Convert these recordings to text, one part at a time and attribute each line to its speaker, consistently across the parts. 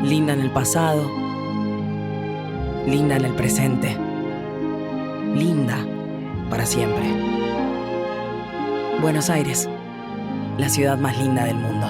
Speaker 1: linda en el pasado, linda en el presente, linda para siempre. Buenos Aires, la ciudad más linda del mundo.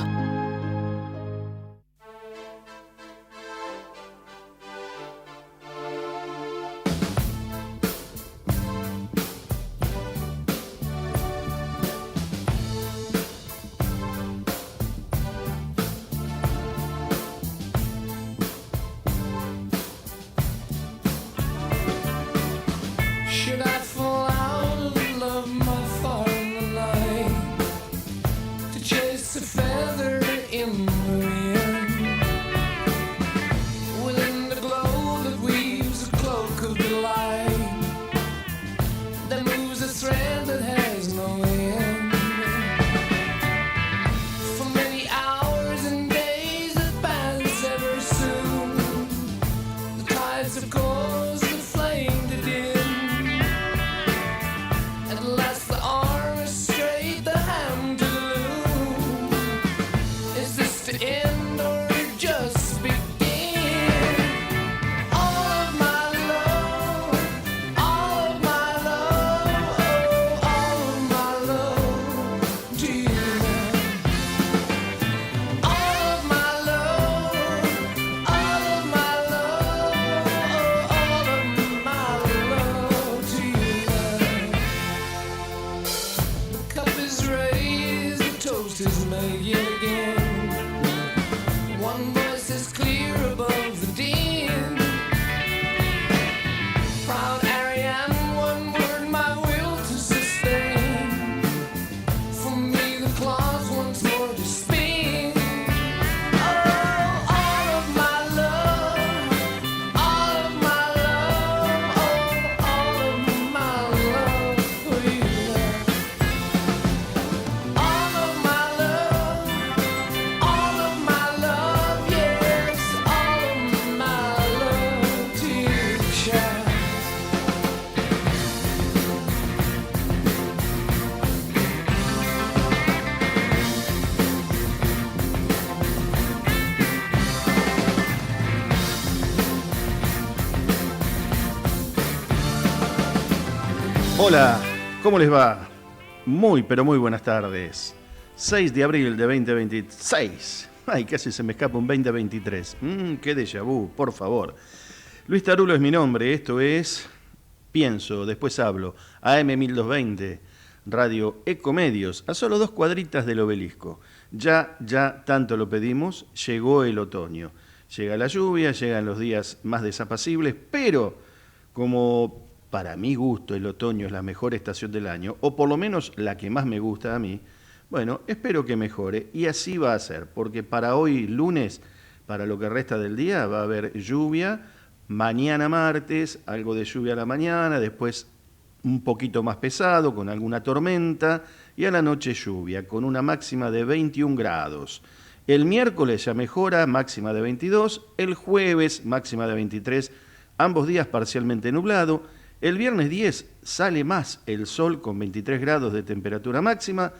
Speaker 2: Hola, ¿cómo les va? Muy, pero muy buenas tardes. 6 de abril de 2026. Ay, casi se me escapa un 2023. Qué déjà vu, por favor. Luis Tarulo es mi nombre, esto es Pienso, después hablo. AM 1220, Radio Ecomedios, a solo 2 cuadritas del Obelisco. Ya, tanto lo pedimos, llegó el otoño. Llega la lluvia, llegan los días más desapacibles, pero como para mi gusto el otoño es la mejor estación del año, o por lo menos la que más me gusta a mí, bueno, espero que mejore y así va a ser, porque para hoy lunes, para lo que resta del día, va a haber lluvia, mañana martes, algo de lluvia a la mañana, después un poquito más pesado, con alguna tormenta, y a la noche lluvia, con una máxima de 21 grados. El miércoles ya mejora, máxima de 22, el jueves máxima de 23, ambos días parcialmente nublado. El viernes 10 sale más el sol con 23 grados de temperatura máxima,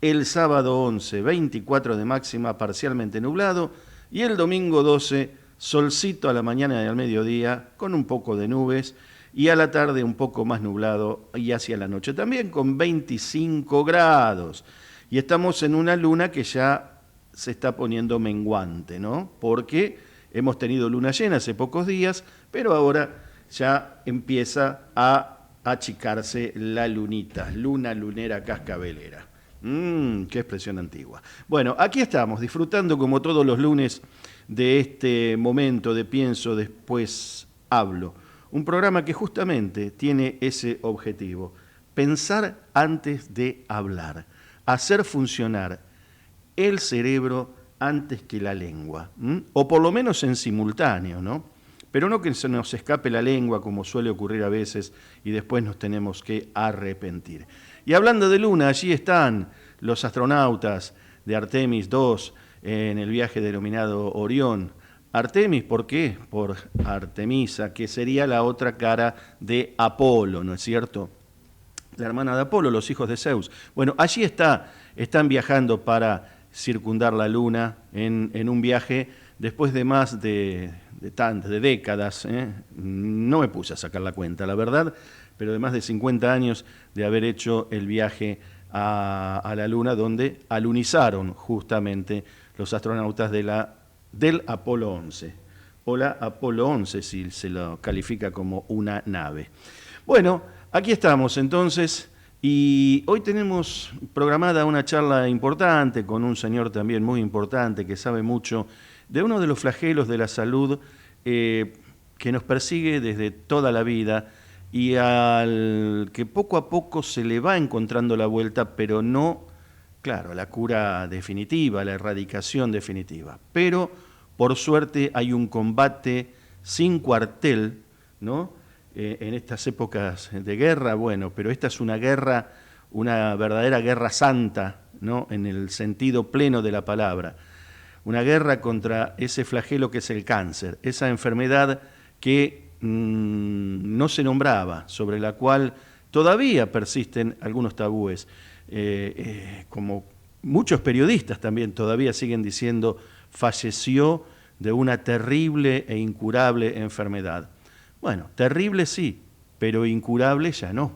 Speaker 2: el sábado 11, 24 de máxima parcialmente nublado, y el domingo 12, solcito a la mañana y al mediodía con un poco de nubes, y a la tarde un poco más nublado y hacia la noche también con 25 grados. Y estamos en una luna que ya se está poniendo menguante, ¿no? Porque hemos tenido luna llena hace pocos días, pero ahora ya empieza a achicarse la lunita, luna lunera cascabelera. Qué expresión antigua. Bueno, aquí estamos, disfrutando como todos los lunes de este momento de Pienso, después hablo. Un programa que justamente tiene ese objetivo, pensar antes de hablar, hacer funcionar el cerebro antes que la lengua, o por lo menos en simultáneo, ¿no? Pero no que se nos escape la lengua como suele ocurrir a veces y después nos tenemos que arrepentir. Y hablando de luna, allí están los astronautas de Artemis 2 en el viaje denominado Orión. Artemis, ¿por qué? Por Artemisa, que sería la otra cara de Apolo, ¿no es cierto? La hermana de Apolo, los hijos de Zeus. Bueno, allí están viajando para circundar la Luna en un viaje después de más de décadas, no me puse a sacar la cuenta, la verdad, pero de más de 50 años de haber hecho el viaje a la Luna, donde alunizaron justamente los astronautas del Apolo 11, o la Apolo 11, si se lo califica como una nave. Bueno, aquí estamos entonces, y hoy tenemos programada una charla importante con un señor también muy importante que sabe mucho de uno de los flagelos de la salud que nos persigue desde toda la vida y al que poco a poco se le va encontrando la vuelta, pero no, claro, la cura definitiva, la erradicación definitiva. Pero, por suerte, hay un combate sin cuartel, ¿no? En estas épocas de guerra, bueno, pero esta es una guerra, una verdadera guerra santa, ¿no? En el sentido pleno de la palabra. Una guerra contra ese flagelo que es el cáncer, esa enfermedad que no se nombraba, sobre la cual todavía persisten algunos tabúes, como muchos periodistas también todavía siguen diciendo, falleció de una terrible e incurable enfermedad. Bueno, terrible sí, pero incurable ya no.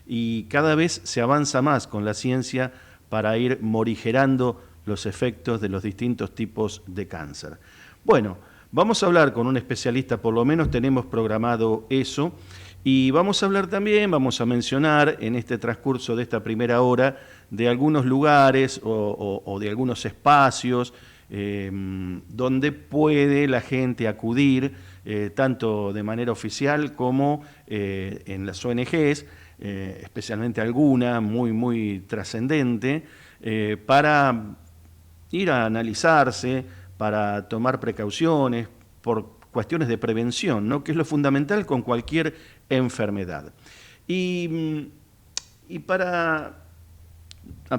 Speaker 2: Y cada vez se avanza más con la ciencia para ir morigerando los efectos de los distintos tipos de cáncer. Bueno, vamos a hablar con un especialista, por lo menos tenemos programado eso, y vamos a hablar también, vamos a mencionar en este transcurso de esta primera hora de algunos lugares o de algunos espacios donde puede la gente acudir, tanto de manera oficial como en las ONGs, especialmente alguna muy trascendente, para ir a analizarse, para tomar precauciones, por cuestiones de prevención, ¿no? Que es lo fundamental con cualquier enfermedad. Y para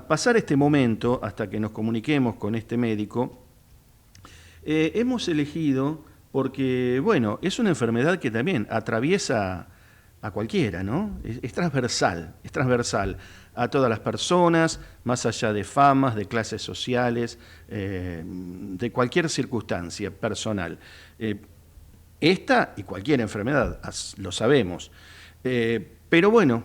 Speaker 2: pasar este momento, hasta que nos comuniquemos con este médico, hemos elegido, porque, bueno, es una enfermedad que también atraviesa a cualquiera, ¿no? Es transversal a todas las personas, más allá de famas, de clases sociales, de cualquier circunstancia personal. Esta y cualquier enfermedad, lo sabemos. Pero bueno,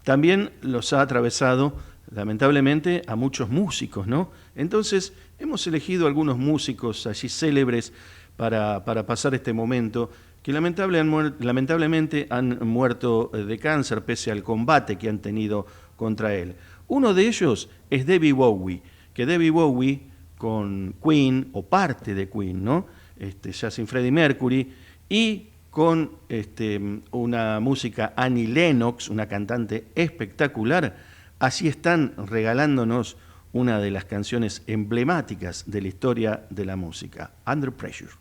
Speaker 2: también los ha atravesado, lamentablemente, a muchos músicos, ¿no? Entonces, hemos elegido algunos músicos allí célebres para pasar este momento, que lamentablemente han muerto de cáncer pese al combate que han tenido contra él. Uno de ellos es David Bowie, que David Bowie con Queen, o parte de Queen, ¿no? Ya sin Freddie Mercury, y con una música Annie Lennox, una cantante espectacular, así están regalándonos una de las canciones emblemáticas de la historia de la música, Under Pressure.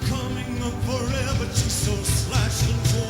Speaker 3: coming up forever, she's so slash and torn.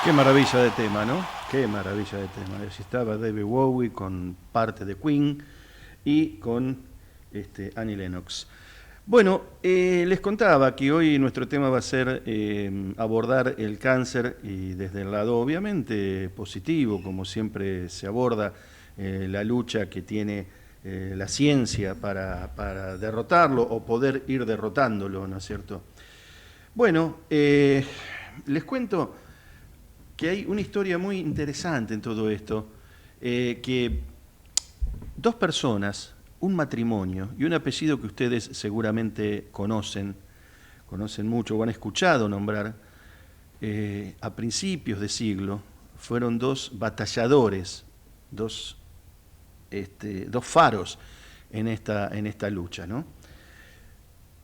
Speaker 2: Qué maravilla de tema, ¿no? Qué maravilla de tema. Allí estaba David Bowie con parte de Queen y con Annie Lennox. Bueno, les contaba que hoy nuestro tema va a ser abordar el cáncer y desde el lado obviamente positivo, como siempre se aborda la lucha que tiene la ciencia para derrotarlo o poder ir derrotándolo, ¿no es cierto? Bueno, les cuento que hay una historia muy interesante en todo esto, que dos personas, un matrimonio y un apellido que ustedes seguramente conocen mucho o han escuchado nombrar, a principios de siglo, fueron dos batalladores, dos faros en esta lucha, ¿no?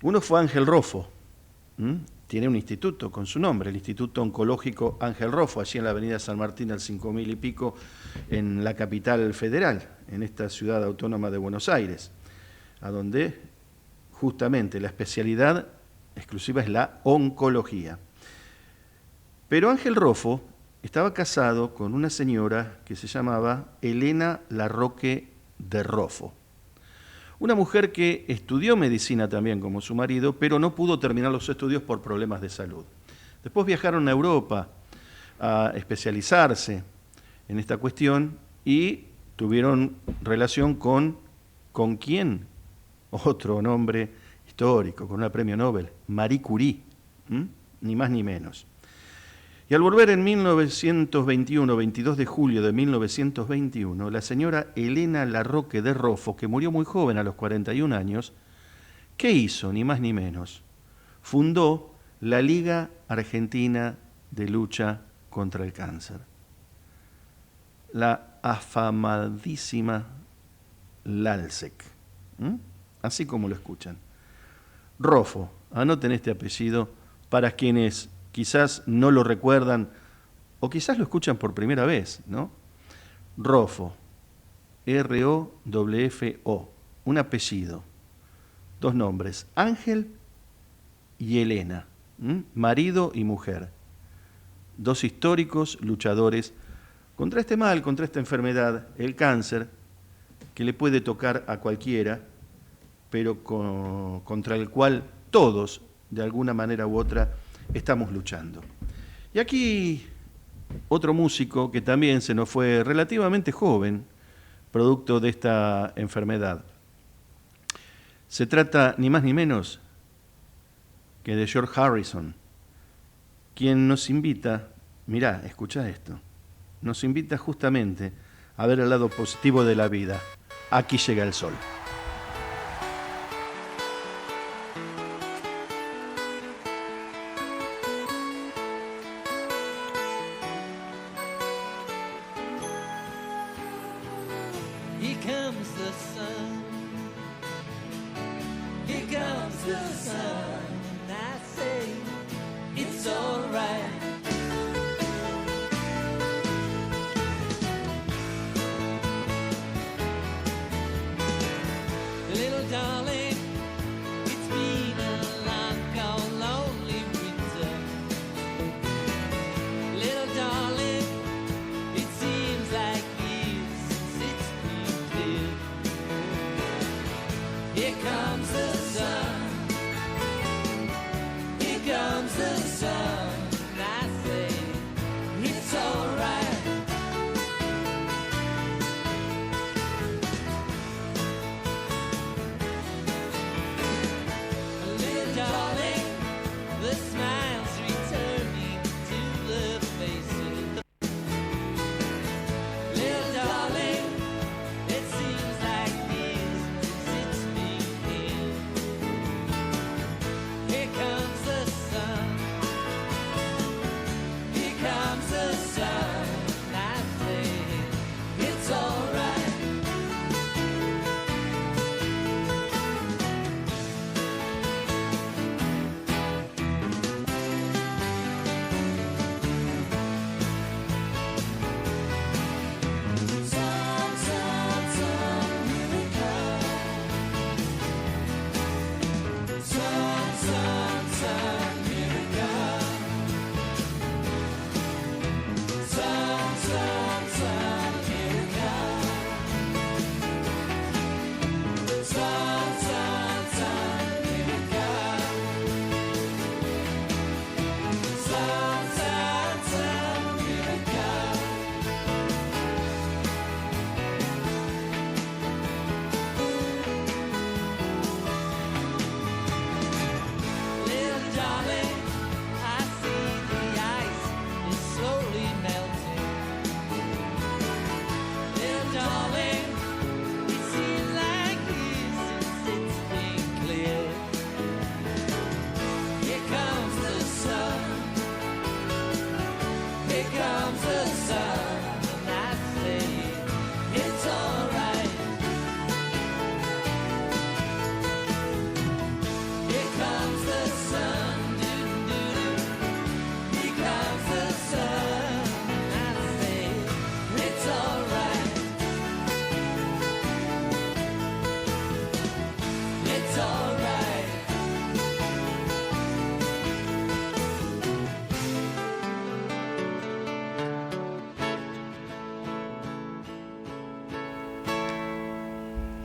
Speaker 2: Uno fue Ángel Roffo, tiene un instituto con su nombre, el Instituto Oncológico Ángel Roffo, allí en la avenida San Martín al 5000 y pico, en la capital federal, en esta ciudad autónoma de Buenos Aires, a donde justamente la especialidad exclusiva es la oncología. Pero Ángel Roffo estaba casado con una señora que se llamaba Elena Larroque de Roffo. Una mujer que estudió medicina también como su marido, pero no pudo terminar los estudios por problemas de salud. Después viajaron a Europa a especializarse en esta cuestión y tuvieron relación ¿con quién? Otro nombre histórico, con un premio Nobel, Marie Curie, ni más ni menos. Y al volver en 1921, 22 de julio de 1921, la señora Elena Larroque de Roffo, que murió muy joven a los 41 años, ¿qué hizo? Ni más ni menos. Fundó la Liga Argentina de Lucha contra el Cáncer. La afamadísima LALSEC. Así como lo escuchan. Roffo, anoten este apellido para quienes quizás no lo recuerdan o quizás lo escuchan por primera vez, ¿no? Roffo, R-O-F-O, un apellido, dos nombres, Ángel y Elena, marido y mujer, dos históricos luchadores contra este mal, contra esta enfermedad, el cáncer, que le puede tocar a cualquiera, pero contra el cual todos, de alguna manera u otra, estamos luchando. Y aquí otro músico que también se nos fue relativamente joven, producto de esta enfermedad. Se trata ni más ni menos que de George Harrison, quien nos invita, mirá, escuchá esto, nos invita justamente a ver el lado positivo de la vida. Aquí llega el sol.
Speaker 4: Here comes the sun. Here comes the sun. I say it's alright.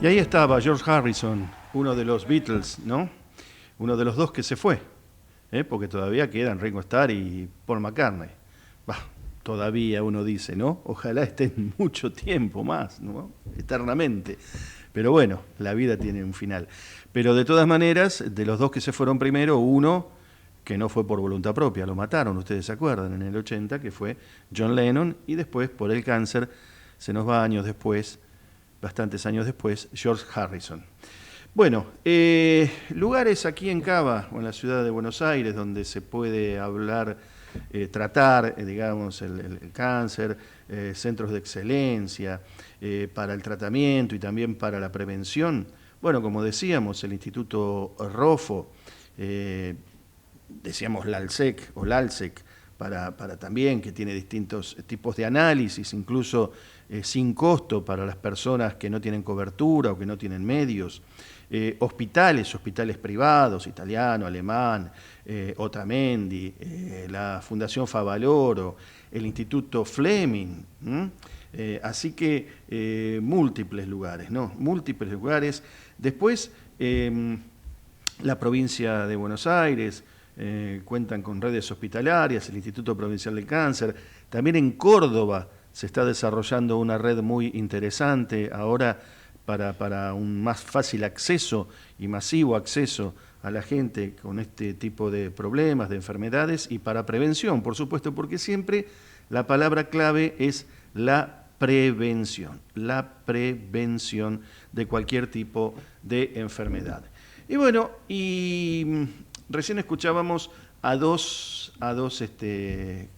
Speaker 2: Y ahí estaba George Harrison, uno de los Beatles, ¿no? Uno de los dos que se fue, porque todavía quedan Ringo Starr y Paul McCartney. Bah, todavía uno dice, ¿no? Ojalá estén mucho tiempo más, ¿no? Eternamente. Pero bueno, la vida tiene un final. Pero de todas maneras, de los dos que se fueron primero, uno que no fue por voluntad propia, lo mataron, ustedes se acuerdan, en el 80, que fue John Lennon, y después, por el cáncer, se nos va años después, bastantes años después, George Harrison. Bueno, lugares aquí en Cava, o en la ciudad de Buenos Aires, donde se puede hablar, tratar, digamos, el cáncer, centros de excelencia para el tratamiento y también para la prevención. Bueno, como decíamos, el Instituto Rofo, decíamos LALSEC o LALSEC, para también, que tiene distintos tipos de análisis, incluso sin costo para las personas que no tienen cobertura o que no tienen medios. Hospitales privados, italiano, alemán, Otamendi, la Fundación Favaloro, el Instituto Fleming. Así que múltiples lugares, ¿no? Múltiples lugares. Después, la provincia de Buenos Aires, cuentan con redes hospitalarias, el Instituto Provincial del Cáncer. También en Córdoba se está desarrollando una red muy interesante ahora para un más fácil acceso y masivo acceso a la gente con este tipo de problemas, de enfermedades, y para prevención, por supuesto, porque siempre la palabra clave es la prevención de cualquier tipo de enfermedad. Y bueno, recién escuchábamos a dos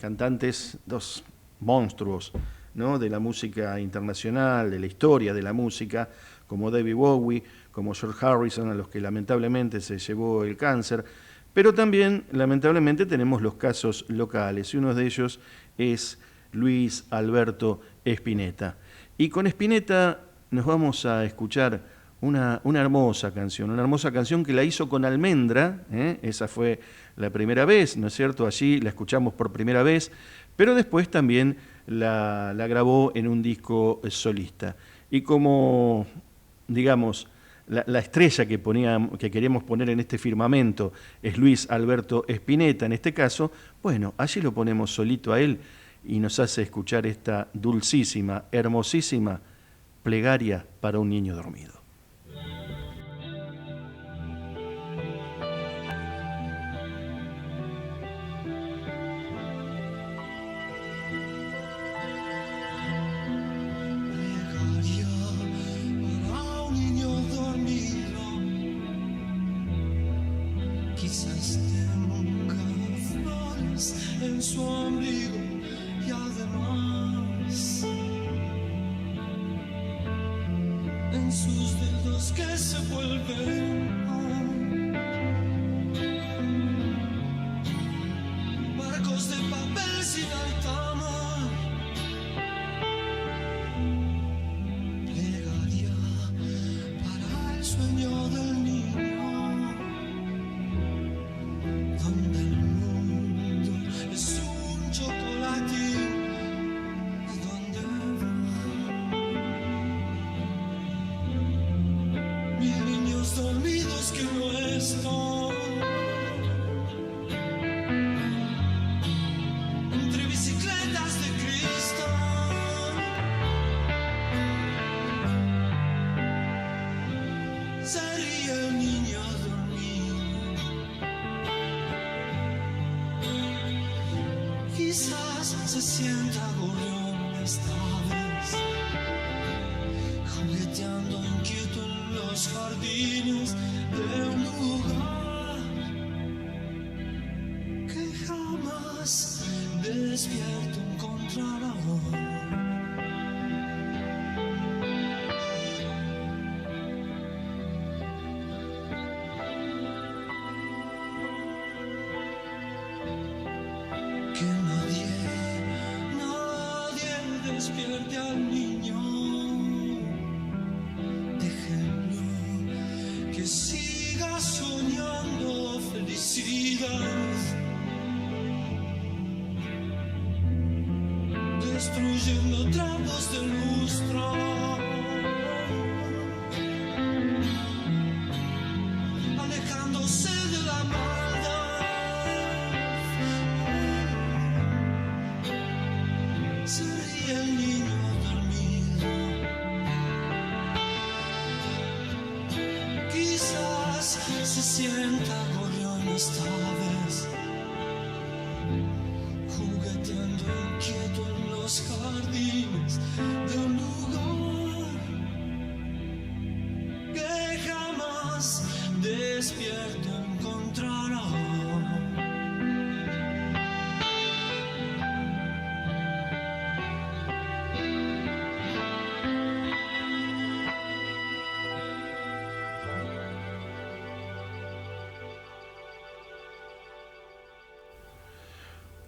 Speaker 2: cantantes, dos monstruos, ¿no?, de la música internacional, de la historia de la música, como David Bowie, como George Harrison, a los que lamentablemente se llevó el cáncer, pero también lamentablemente tenemos los casos locales, y uno de ellos es Luis Alberto Spinetta. Y con Spinetta nos vamos a escuchar una hermosa canción que la hizo con Almendra, esa fue la primera vez, ¿no es cierto? Allí la escuchamos por primera vez, pero después también la grabó en un disco solista. Y como, digamos, la estrella que queremos poner en este firmamento es Luis Alberto Spinetta, en este caso, bueno, allí lo ponemos solito a él y nos hace escuchar esta dulcísima, hermosísima plegaria para un niño dormido.
Speaker 3: Quizás tenga flores en su ombligo y además en sus dedos que se vuelven barcos de papel sin alta mar. Plegaria para el sueño del niño, donde el mundo es un chocolatín y donde van mil niños dormidos que no están, entre bicicletas de cristal. Sería el niño dormido, quizás se sienta gorrión esta vez, jugueteando inquieto en los jardines de un lugar que jamás despierto encontrará. Que nadie despierte al niño, déjenlo que siga soñando felicidad, destruyendo trapos de lustro se ríe el niño dormido. Quizás se sienta gorrión esta vez, jugueteando inquieto en los jardines de un lugar que jamás despierto encontrará.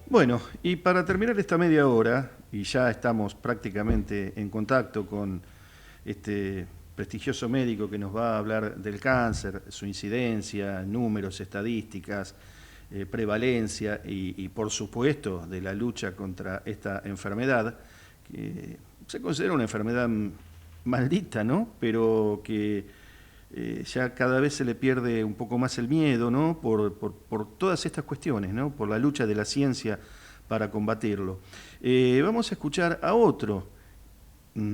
Speaker 2: Bueno, y para terminar esta media hora, y ya estamos prácticamente en contacto con este prestigioso médico que nos va a hablar del cáncer, su incidencia, números, estadísticas, prevalencia y por supuesto de la lucha contra esta enfermedad, que se considera una enfermedad maldita, ¿no? Pero que ya cada vez se le pierde un poco más el miedo, ¿no? Por todas estas cuestiones, ¿no? Por la lucha de la ciencia para combatirlo. Vamos a escuchar a otro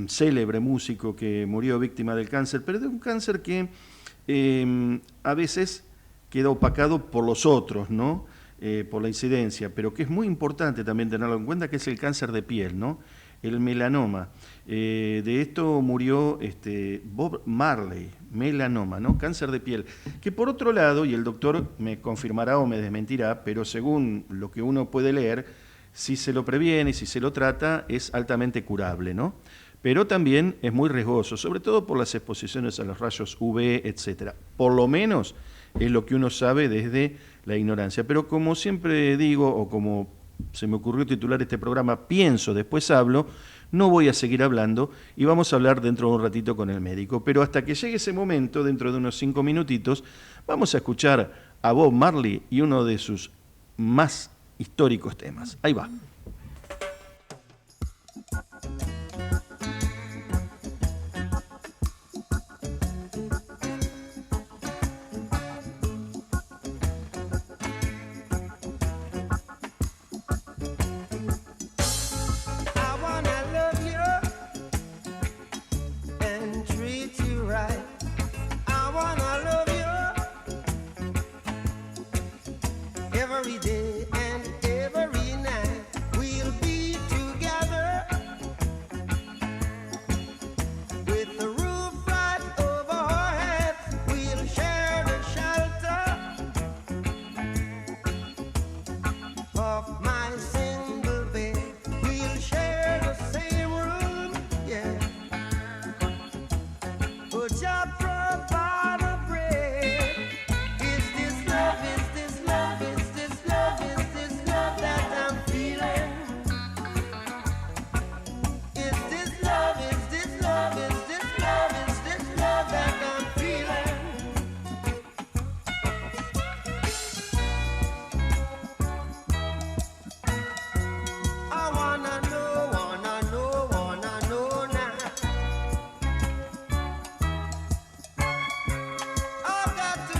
Speaker 2: célebre músico que murió víctima del cáncer, pero de un cáncer que a veces queda opacado por los otros, ¿no? Por la incidencia, pero que es muy importante también tenerlo en cuenta, que es el cáncer de piel, ¿no? El melanoma. De esto murió Bob Marley, melanoma, ¿no? Cáncer de piel. Que por otro lado, y el doctor me confirmará o me desmentirá, pero según lo que uno puede leer, si se lo previene, si se lo trata, es altamente curable, ¿no? Pero también es muy riesgoso, sobre todo por las exposiciones a los rayos UV, etcétera. Por lo menos es lo que uno sabe desde la ignorancia. Pero como siempre digo, o como se me ocurrió titular este programa, pienso, después hablo, no voy a seguir hablando y vamos a hablar dentro de un ratito con el médico. Pero hasta que llegue ese momento, dentro de unos 5 minutitos, vamos a escuchar a Bob Marley y uno de sus más históricos temas. Ahí va.
Speaker 5: Every day and every night we'll be together with the roof right over our heads. We'll share the shelter of my single bed. We'll share the same room, yeah. But just provide a bread. Is this love? Is this love? Is this love? Is this love that I'm feeling? Is this love? Is this love? Is this love? Is this love that I'm feeling? I wanna know now. I got to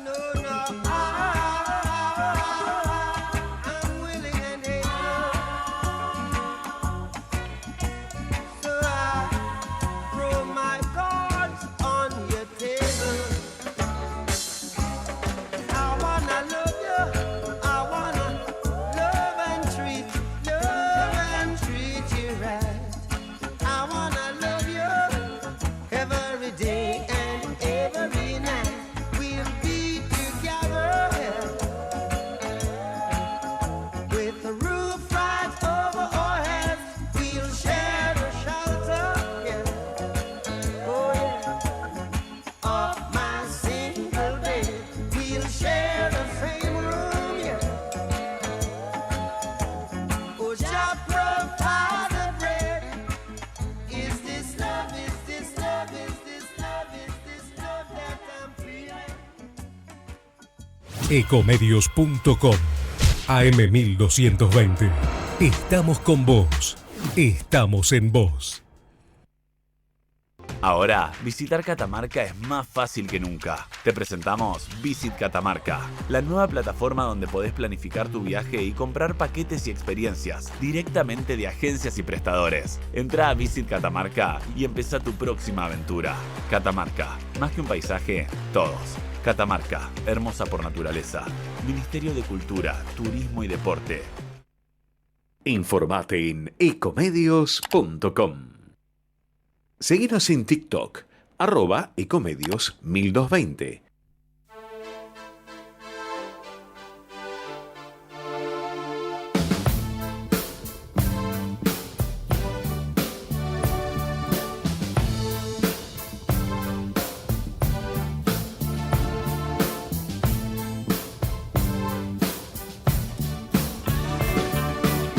Speaker 5: know now. I'm willing and able, so I throw my cards on your table. I wanna love you. I wanna love and treat you right. I wanna love you every day and every night. We'll be together with the roof right over our heads. We'll share the shelter, yeah. Oh yeah, of my single bed. We'll share the same room, yeah. Oh, just provide the bread. Is this love? Is this love? Is this love? Is this love that I'm feeling?
Speaker 6: Ecomedios.com AM1220. Estamos con vos. Estamos en vos. Ahora, visitar Catamarca es más fácil que nunca. Te presentamos Visit Catamarca, la nueva plataforma donde podés planificar tu viaje y comprar paquetes y experiencias directamente de agencias y prestadores. Entrá a Visit Catamarca y empezá tu próxima aventura. Catamarca, más que un paisaje, todos. Catamarca, hermosa por naturaleza. Ministerio de Cultura, Turismo y Deporte.
Speaker 7: Informate en ecomedios.com. Seguinos en TikTok, @ecomedios1220.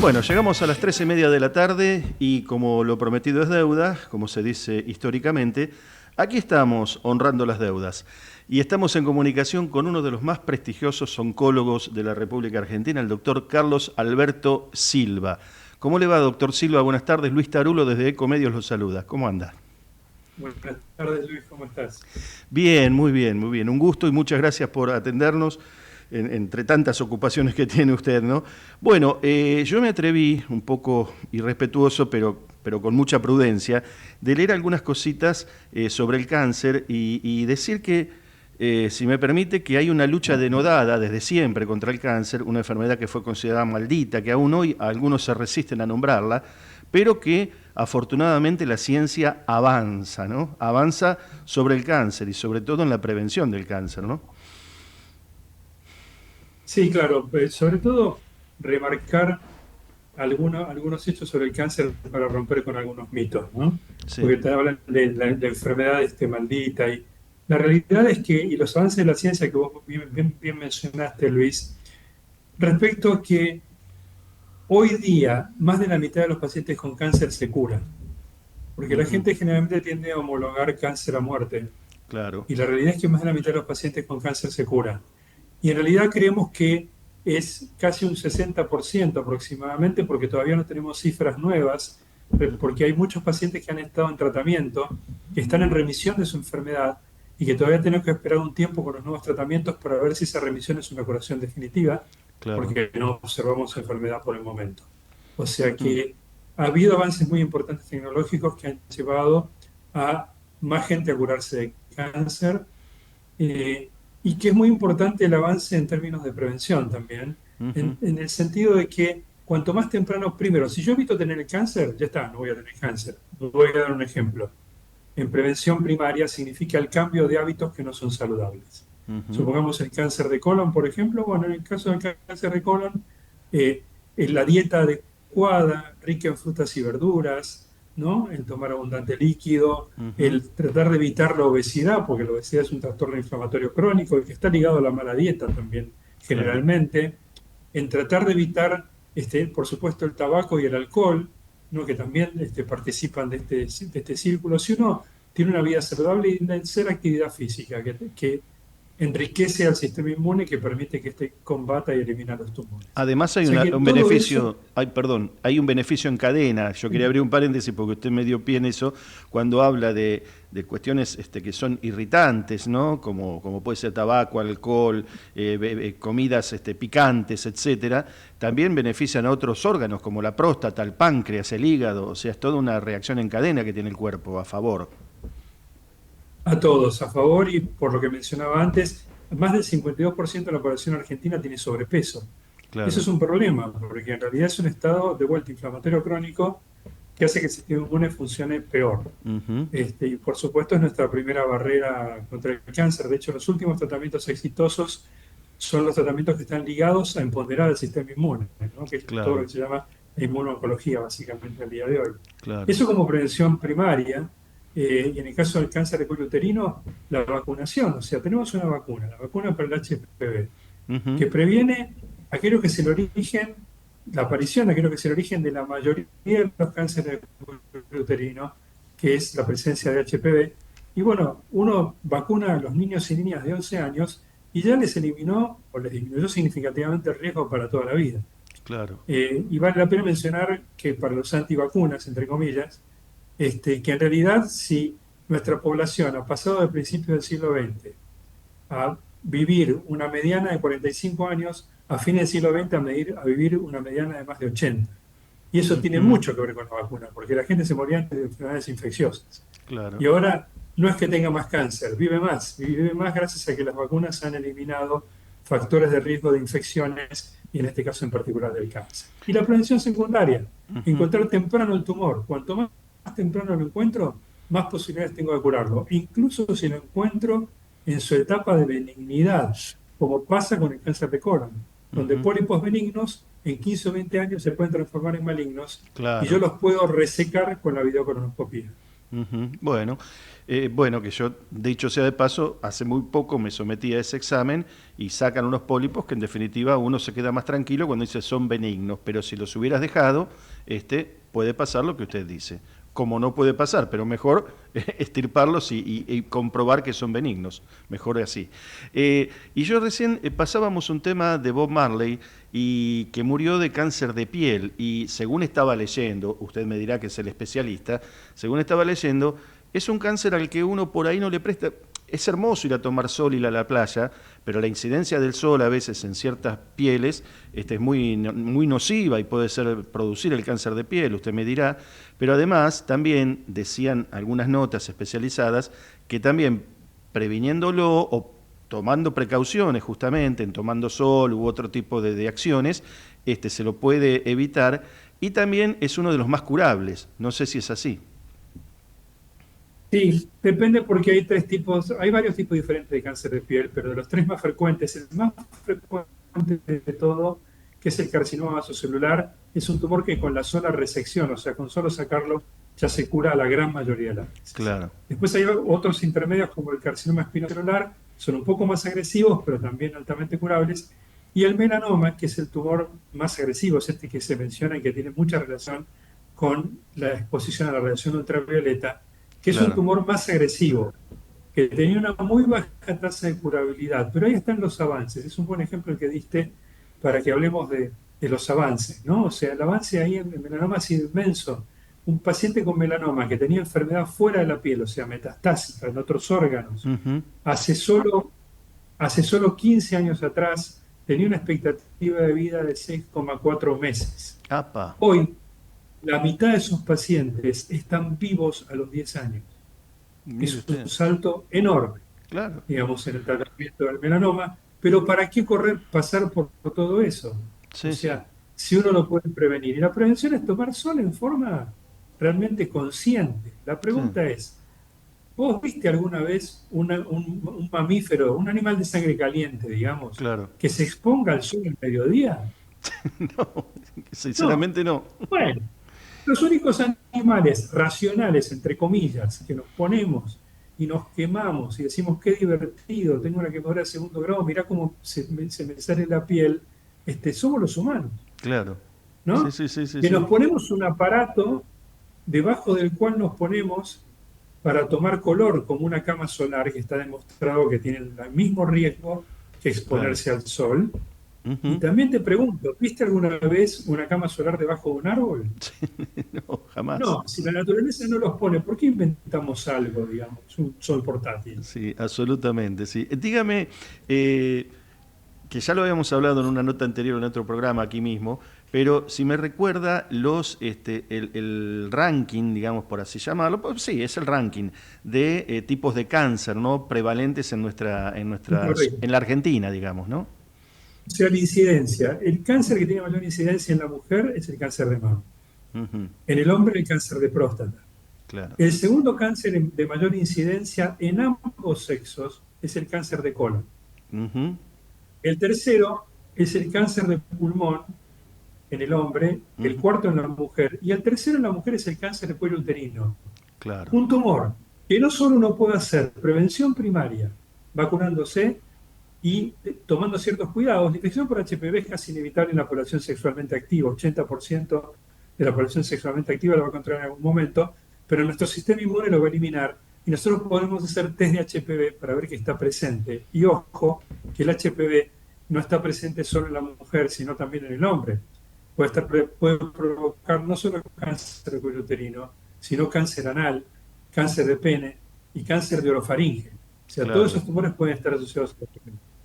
Speaker 2: Bueno, llegamos a las 13:30 de la tarde y como lo prometido es deuda, como se dice históricamente, aquí estamos honrando las deudas. Y estamos en comunicación con uno de los más prestigiosos oncólogos de la República Argentina, el doctor Carlos Alberto Silva. ¿Cómo le va, doctor Silva? Buenas tardes. Luis Tarulo desde Ecomedios lo saluda. ¿Cómo anda?
Speaker 8: Buenas tardes, Luis. ¿Cómo estás?
Speaker 2: Bien, muy bien, muy bien. Un gusto y muchas gracias por atendernos entre tantas ocupaciones que tiene usted, ¿no? Bueno, yo me atreví, un poco irrespetuoso, pero con mucha prudencia, de leer algunas cositas sobre el cáncer y decir que, si me permite, que hay una lucha denodada desde siempre contra el cáncer, una enfermedad que fue considerada maldita, que aún hoy algunos se resisten a nombrarla, pero que afortunadamente la ciencia avanza, ¿no? Avanza sobre el cáncer y sobre todo en la prevención del cáncer, ¿no?
Speaker 8: Sí, claro. Sobre todo, remarcar algunos hechos sobre el cáncer para romper con algunos mitos, ¿no?
Speaker 2: Sí.
Speaker 8: Porque te hablan de la enfermedad maldita. Y la realidad es que, y los avances de la ciencia que vos bien mencionaste, Luis, respecto a que hoy día más de la mitad de los pacientes con cáncer se curan. Porque la gente generalmente tiende a homologar cáncer a muerte.
Speaker 2: Claro.
Speaker 8: Y la realidad es que más de la mitad de los pacientes con cáncer se curan. Y en realidad creemos que es casi un 60% aproximadamente, porque todavía no tenemos cifras nuevas, porque hay muchos pacientes que han estado en tratamiento, que están en remisión de su enfermedad y que todavía tenemos que esperar un tiempo con los nuevos tratamientos para ver si esa remisión es una curación definitiva,
Speaker 2: Claro.
Speaker 8: porque no observamos enfermedad por el momento. O sea que ha habido avances muy importantes tecnológicos que han llevado a más gente a curarse de cáncer, y que es muy importante el avance en términos de prevención también, en el sentido de que cuanto más temprano, primero, si yo evito tener el cáncer, ya está, no voy a tener cáncer. Voy a dar un ejemplo. En prevención primaria significa el cambio de hábitos que no son saludables. Supongamos el cáncer de colon, por ejemplo. Bueno, en el caso del cáncer de colon, la dieta adecuada, rica en frutas y verduras, ¿no? El tomar abundante líquido, el tratar de evitar la obesidad, porque la obesidad es un trastorno inflamatorio crónico y que está ligado a la mala dieta también, generalmente. En tratar de evitar, por supuesto, el tabaco y el alcohol, ¿no? Que también participan de este círculo. Si uno tiene una vida saludable y hacer actividad física, que enriquece al sistema inmune, que permite que combata y elimina los tumores.
Speaker 2: Además hay
Speaker 8: O sea que
Speaker 2: un
Speaker 8: todo
Speaker 2: beneficio,
Speaker 8: eso-
Speaker 2: hay un beneficio en cadena. Yo quería abrir un paréntesis porque usted me dio pie en eso cuando habla de cuestiones que son irritantes, ¿no? Como puede ser tabaco, alcohol, comidas picantes, etcétera. También benefician a otros órganos como la próstata, el páncreas, el hígado. O sea, es toda una reacción en cadena que tiene el cuerpo a favor.
Speaker 8: A todos, a favor, y por lo que mencionaba antes, más del 52% de la población argentina tiene sobrepeso.
Speaker 2: Claro.
Speaker 8: Eso es un problema, porque en realidad es un estado de vuelta inflamatorio crónico que hace que el sistema inmune funcione peor. Y por supuesto es nuestra primera barrera contra el cáncer. De hecho, los últimos tratamientos exitosos son los tratamientos que están ligados a empoderar el sistema inmune, ¿no? Que es
Speaker 2: Claro.
Speaker 8: todo lo que se llama inmunooncología, básicamente, al día de hoy.
Speaker 2: Claro.
Speaker 8: Eso como prevención primaria. Y en el caso del cáncer de cuello uterino, la vacunación. O sea, tenemos una vacuna, la vacuna para el HPV, que previene aquello que es el origen, la aparición de aquello que es el origen de la mayoría de los cánceres de cuello uterino, que es la presencia de HPV. Y bueno, uno vacuna a los niños y niñas de 11 años y ya les eliminó o les disminuyó significativamente el riesgo para toda la vida.
Speaker 2: Claro.
Speaker 8: Y vale la pena mencionar que para los antivacunas, entre comillas, que en realidad si nuestra población ha pasado de principios del siglo XX a vivir una mediana de 45 años, a fines del siglo XX a vivir una mediana de más de 80. Y eso tiene mucho que ver con la vacuna, porque la gente se moría antes de enfermedades infecciosas.
Speaker 2: Claro.
Speaker 8: Y ahora no es que tenga más cáncer, vive más gracias a que las vacunas han eliminado factores de riesgo de infecciones y en este caso en particular del cáncer. Y la prevención secundaria, encontrar temprano el tumor. Cuanto más temprano lo encuentro, más posibilidades tengo de curarlo. Incluso si lo encuentro en su etapa de benignidad, como pasa con el cáncer de colon, donde pólipos benignos en 15 o 20 años se pueden transformar en malignos
Speaker 2: Claro.
Speaker 8: y yo los puedo resecar con la videocolonoscopia.
Speaker 2: Bueno, que yo, dicho sea de paso, hace muy poco me sometí a ese examen y sacan unos pólipos que en definitiva uno se queda más tranquilo cuando dice son benignos, pero si los hubieras dejado, puede pasar lo que usted dice. Como no puede pasar, pero mejor extirparlos y comprobar que son benignos. Mejor así. Y yo recién pasábamos un tema de Bob Marley y que murió de cáncer de piel. Y según estaba leyendo, usted me dirá que es el especialista, según estaba leyendo, es un cáncer al que uno por ahí no le presta. Es hermoso ir a tomar sol y ir a la playa, pero la incidencia del sol a veces en ciertas pieles es muy nociva y puede producir el cáncer de piel, usted me dirá. Pero además también decían algunas notas especializadas que también previniéndolo o tomando precauciones justamente en tomando sol u otro tipo de acciones, se lo puede evitar y también es uno de los más curables. No sé si es así.
Speaker 8: Sí, depende porque hay varios tipos diferentes de cáncer de piel, pero de los tres más frecuentes, el más frecuente de todo, que es el carcinoma vasocelular, es un tumor que con la sola resección, o sea, con solo sacarlo, ya se cura a la gran mayoría de las veces.
Speaker 2: Claro.
Speaker 8: Después hay otros intermedios como el carcinoma espinocelular, son un poco más agresivos, pero también altamente curables, y el melanoma, que es el tumor más agresivo, es este que se menciona y que tiene mucha relación con la exposición a la radiación ultravioleta, que es un tumor más agresivo, que tenía una muy baja tasa de curabilidad. Pero ahí están los avances. Es un buen ejemplo el que diste para que hablemos de los avances, ¿no? O sea, el avance ahí en el melanoma ha sido inmenso. Un paciente con melanoma que tenía enfermedad fuera de la piel, o sea, metastásica en otros órganos, hace solo 15 años atrás tenía una expectativa de vida de 6,4 meses.
Speaker 2: ¡Apa!
Speaker 8: Hoy, la mitad de esos pacientes están vivos a los 10 años. Es un salto enorme,
Speaker 2: claro,
Speaker 8: digamos, en el tratamiento del melanoma. Pero ¿para qué pasar por todo eso?
Speaker 2: Sí,
Speaker 8: o sea, si uno lo puede prevenir. Y la prevención es tomar sol en forma realmente consciente. La pregunta es, ¿vos viste alguna vez un mamífero, un animal de sangre caliente, digamos, que se exponga al sol al mediodía?
Speaker 2: No, sinceramente no.
Speaker 8: Bueno, los únicos animales racionales, entre comillas, que nos ponemos y nos quemamos y decimos qué divertido, tengo una quemadura de segundo grado, mirá cómo se me sale la piel, somos los humanos.
Speaker 2: Claro.
Speaker 8: ¿No?
Speaker 2: Sí.
Speaker 8: Que nos ponemos un aparato debajo del cual nos ponemos para tomar color, como una cama solar, que está demostrado que tiene el mismo riesgo que exponerse al sol. Y también te pregunto, ¿viste alguna vez una cama solar debajo de un árbol?
Speaker 2: No, jamás.
Speaker 8: No, si la naturaleza no los pone, ¿por qué inventamos algo, digamos, un sol portátil?
Speaker 2: Sí, absolutamente, sí. Dígame, que ya lo habíamos hablado en una nota anterior en otro programa aquí mismo, pero si me recuerda el ranking, digamos por así llamarlo, pues sí, es el ranking de tipos de cáncer, ¿no? Prevalentes en la Argentina, digamos, ¿no?
Speaker 8: O sea, la incidencia. El cáncer que tiene mayor incidencia en la mujer es el cáncer de mama. En el hombre, el cáncer de próstata.
Speaker 2: Claro.
Speaker 8: El segundo cáncer de mayor incidencia en ambos sexos es el cáncer de colon. El tercero es el cáncer de pulmón en el hombre, el cuarto en la mujer, y el tercero en la mujer es el cáncer de cuello uterino.
Speaker 2: Claro.
Speaker 8: Un tumor que no solo uno puede hacer prevención primaria, vacunándose y tomando ciertos cuidados. La infección por HPV es casi inevitable en la población sexualmente activa. 80% de la población sexualmente activa lo va a encontrar en algún momento, pero nuestro sistema inmune lo va a eliminar y nosotros podemos hacer test de HPV para ver que está presente. Y ojo, que el HPV no está presente solo en la mujer, sino también en el hombre. Puede provocar no solo cáncer de cuello uterino, sino cáncer anal, cáncer de pene, y cáncer de orofaringe. O sea,
Speaker 2: Claro.
Speaker 8: todos esos tumores pueden estar asociados a esto.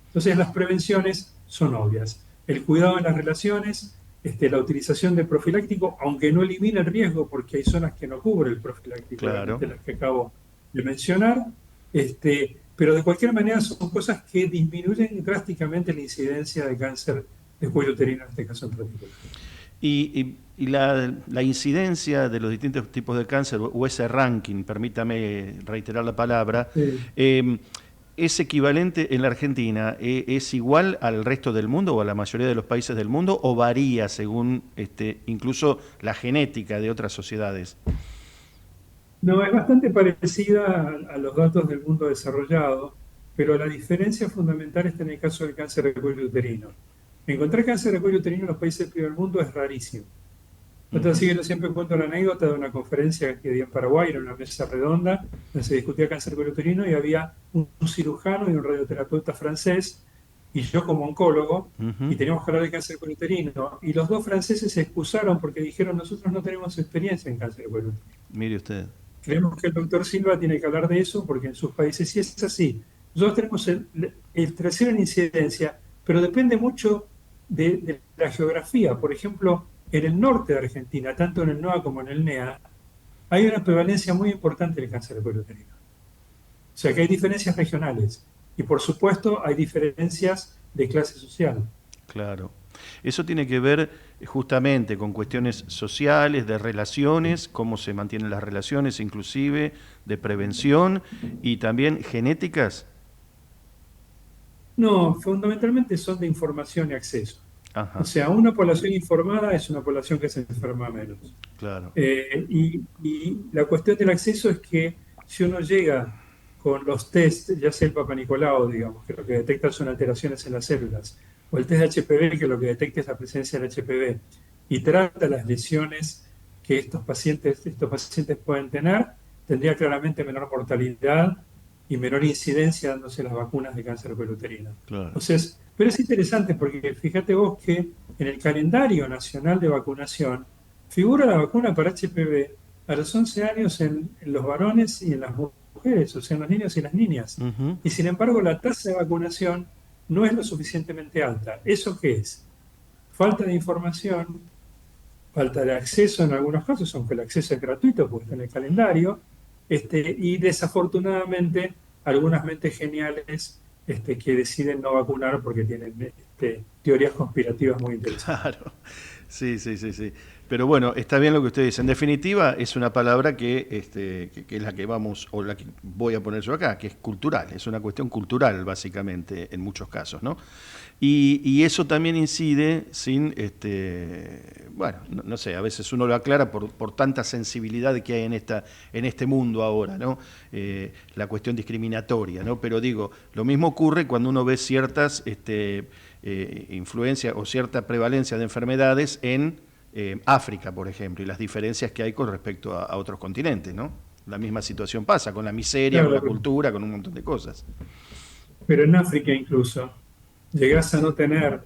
Speaker 8: Entonces, las prevenciones son obvias. El cuidado en las relaciones, la utilización de profiláctico, aunque no elimina el riesgo, porque hay zonas que no cubre el profiláctico,
Speaker 2: Claro.
Speaker 8: de las que acabo de mencionar, pero de cualquier manera son cosas que disminuyen drásticamente la incidencia de cáncer de cuello uterino en este caso en particular.
Speaker 2: Y la incidencia de los distintos tipos de cáncer, o ese ranking, permítame reiterar la palabra, ¿es equivalente en la Argentina? ¿Es igual al resto del mundo o a la mayoría de los países del mundo o varía según incluso la genética de otras sociedades?
Speaker 8: No, es bastante parecida a los datos del mundo desarrollado, pero la diferencia fundamental está en el caso del cáncer de cuello uterino. Encontrar cáncer de cuello uterino en los países del primer mundo es rarísimo. Así que yo siempre cuento la anécdota de una conferencia que di en Paraguay, era una mesa redonda, donde se discutía cáncer de cuello uterino y había un cirujano y un radioterapeuta francés, y yo como oncólogo, y teníamos que hablar de cáncer de cuello uterino. Y los dos franceses se excusaron porque dijeron, nosotros no tenemos experiencia en cáncer de cuello uterino.
Speaker 2: Mire usted.
Speaker 8: Creemos que el doctor Silva tiene que hablar de eso porque en sus países sí es así. Nosotros tenemos el tercero en incidencia, pero depende mucho de la geografía. Por ejemplo, en el norte de Argentina, tanto en el NOA como en el NEA, hay una prevalencia muy importante del cáncer de cuello uterino. O sea que hay diferencias regionales y por supuesto hay diferencias de clase social.
Speaker 2: Claro. Eso tiene que ver justamente con cuestiones sociales, de relaciones, cómo se mantienen las relaciones, inclusive de prevención y también genéticas.
Speaker 8: No, fundamentalmente son de información y acceso.
Speaker 2: Ajá,
Speaker 8: O sea, una población informada es una población que se enferma menos.
Speaker 2: claro.
Speaker 8: Y la cuestión del acceso es que si uno llega con los test, ya sea el Papa Nicolau, digamos, que lo que detecta son alteraciones en las células, o el test de HPV, que lo que detecta es la presencia del HPV, y trata las lesiones que estos pacientes pueden tener, tendría claramente menor mortalidad y menor incidencia dándose las vacunas de cáncer de cuello uterino.
Speaker 2: Claro.
Speaker 8: Entonces, pero es interesante porque fíjate vos que en el calendario nacional de vacunación figura la vacuna para HPV a los 11 años en los varones y en las mujeres, o sea, en los niños y las niñas.
Speaker 2: Ujú.
Speaker 8: Y sin embargo, la tasa de vacunación no es lo suficientemente alta. ¿Eso qué es? Falta de información, falta de acceso en algunos casos, aunque el acceso es gratuito porque está en el calendario, y desafortunadamente algunas mentes geniales que deciden no vacunar porque tienen teorías conspirativas muy interesantes.
Speaker 2: Claro, sí. Pero bueno, está bien lo que usted dice. En definitiva, es una palabra que es la que vamos, o la que voy a poner yo acá, que es cultural. Es una cuestión cultural, básicamente, en muchos casos, ¿no? Y eso también incide sin, bueno, no sé, a veces uno lo aclara por tanta sensibilidad que hay en este mundo ahora, ¿no? La cuestión discriminatoria, ¿no? Pero digo, lo mismo ocurre cuando uno ve ciertas influencia o cierta prevalencia de enfermedades en África, por ejemplo, y las diferencias que hay con respecto a otros continentes, ¿no? La misma situación pasa con la miseria,
Speaker 8: Claro,
Speaker 2: con la cultura, con un montón de cosas.
Speaker 8: pero en África incluso llegás a no tener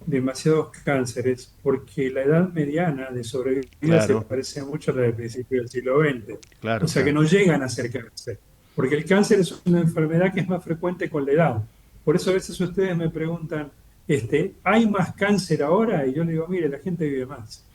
Speaker 8: demasiados cánceres porque la edad mediana de sobrevida
Speaker 2: Claro.
Speaker 8: se parece mucho a la del principio del siglo XX.
Speaker 2: Claro,
Speaker 8: O sea que
Speaker 2: claro.
Speaker 8: no llegan a ser cáncer, porque el cáncer es una enfermedad que es más frecuente con la edad. Por eso a veces ustedes me preguntan, ¿hay más cáncer ahora? Y yo le digo, mire, la gente vive más.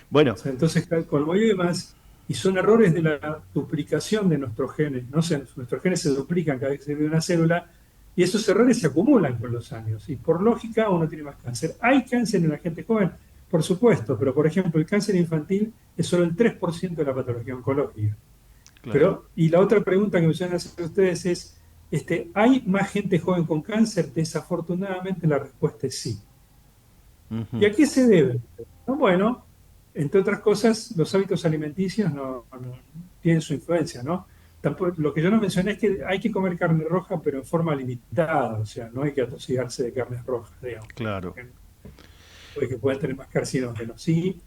Speaker 2: Bueno,
Speaker 8: O sea, entonces, como vive más, y son errores de la duplicación de nuestros genes, ¿no? O sea, nuestros genes se duplican cada vez que se vive una célula, y esos errores se acumulan con los años, y por lógica uno tiene más cáncer. ¿Hay cáncer en la gente joven? Por supuesto, pero por ejemplo, el cáncer infantil es solo el 3% de la patología oncológica.
Speaker 2: claro.
Speaker 8: Y la otra pregunta que me suelen hacer ustedes es, ¿hay más gente joven con cáncer? Desafortunadamente la respuesta es sí.
Speaker 2: Ujú.
Speaker 8: ¿Y a qué se debe? No, bueno, entre otras cosas, los hábitos alimenticios no tienen su influencia, ¿no? Lo que yo no mencioné es que hay que comer carne roja, pero en forma limitada, o sea, no hay que atosigarse de carnes rojas, digamos,
Speaker 2: Claro.
Speaker 8: porque pueden tener más carcinógenos. Sí,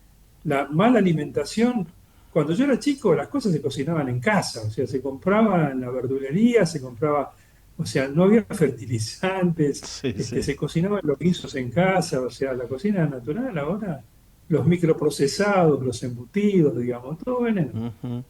Speaker 8: la mala alimentación, cuando yo era chico, las cosas se cocinaban en casa, o sea, se compraba en la verdulería, se compraba, o sea, no había fertilizantes,
Speaker 2: Sí.
Speaker 8: se cocinaban los guisos en casa, o sea, la cocina natural ahora, los microprocesados, los embutidos, digamos, todo veneno.
Speaker 2: Ujú.